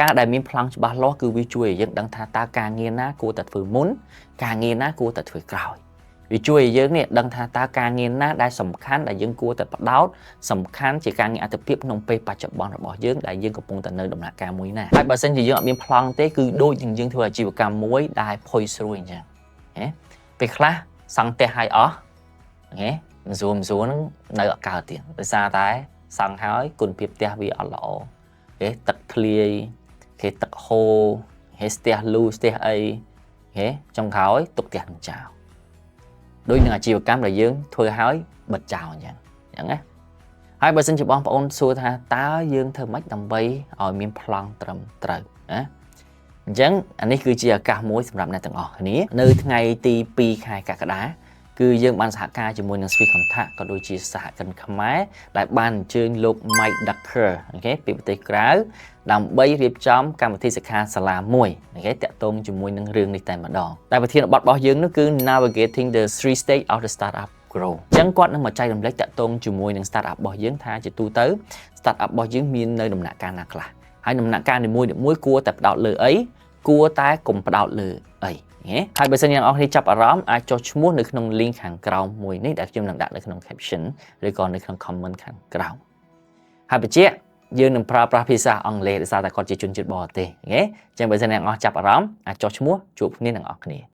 ការដែលមានប្លង់ច្បាស់លាស់គឺវាជួយឲ្យយើងដឹងថាតើការងារណាគួរតែធ្វើមុនការងារណាគួរតែធ្វើក្រោយវាជួយឲ្យយើងនេះដឹងថាតើការងារណាដែលសំខាន់ដែលយើងគួរតែផ្ដោតសំខាន់ជាការងារអត្ថិភាពក្នុងពេលបច្ចុប្បន្នរបស់យើងដែលយើងកំពុងតែនៅដំណាក់កាលមួយណាហើយបើសិនជាយើងអត់មានប្លង់ទេគឺដូចជាយើងធ្វើអាជីវកម្មមួយដែលផុយស្រួយអញ្ចឹងហ៎ពេលខ្លះសង់ផ្ទះឲ្យអស់ហ៎មិនស្រួលហ្នឹងនៅអត់កើតទៀតដោយសារតែសង់ហើយគុណភាពផ្ទះវាអត់ល្អហ៎ទឹកធ្លាយគេទឹកហូរហេស្ទះលូស្ទះអីហេចុងក្រោយទុកផ្ទះនឹងចោលដូចនឹងអាជីវកម្មដែលយើងធ្វើឲ្យបិទចោលអញ្ចឹងណាហើយបើសិនជាបងប្អូនសួរថាតើយើងធ្វើម៉េចដើម្បីឲ្យមានប្លង់ត្រឹមត្រូវណាអញ្ចឹងអានេះគឺជាឱកាសមួយសម្រាប់អ្នកទាំងអស់គ្នានៅថ្ងៃទី2ខែកក្កដាគឺយើងបានសហការជាមួយនឹង Sweet Contact ក៏ដូចជាសហគ្រិនខ្មែរដែលបានអញ្ជើញលោក Mike Ducker អូខេពីប្រទេសក្រៅដើម្បីរៀបចំកម្មវិធីសិក្ខាសាលាមួយអូខេតាក់ទងជាមួយនឹងរឿងនេះតែម្ដងតែប្រធានបទរបស់យើងនោះគឺ Navigating the 3 Stage of the Startup Grow អញ្ចឹងគាត់នឹងមកចែករំលែកតាក់ទងជាមួយនឹង Startup របស់យើងថាជាទូទៅ Startup របស់យើងមាននៅដំណាក់កាលណាខ្លះហើយដំណាក់កាលនីមួយៗគួរតែផ្ដោតលើអីគួរតែកុំផ្ដោតលើអីហើយបើសិនជាអ្នកនរគ្នាចាប់អារម្មណ៍អាចចុះឈ្មោះនៅក្នុង link ខាងក្រោមមួយនេះដែលខ្ញុំនឹងដាក់នៅក្នុង caption ឬក៏នៅក្នុង comment ខាងក្រោមហើយបញ្ជាក់យើងនឹងប្រើប្រាស់ភាសាអង់គ្លេសដោយសារតែគាត់ជាជនជាតិបរទេសអញ្ចឹងបើសិនអ្នកនរចាប់អារម្មណ៍អាចចុះឈ្មោះជួបគ្នានឹងអ្នកនរគ្នា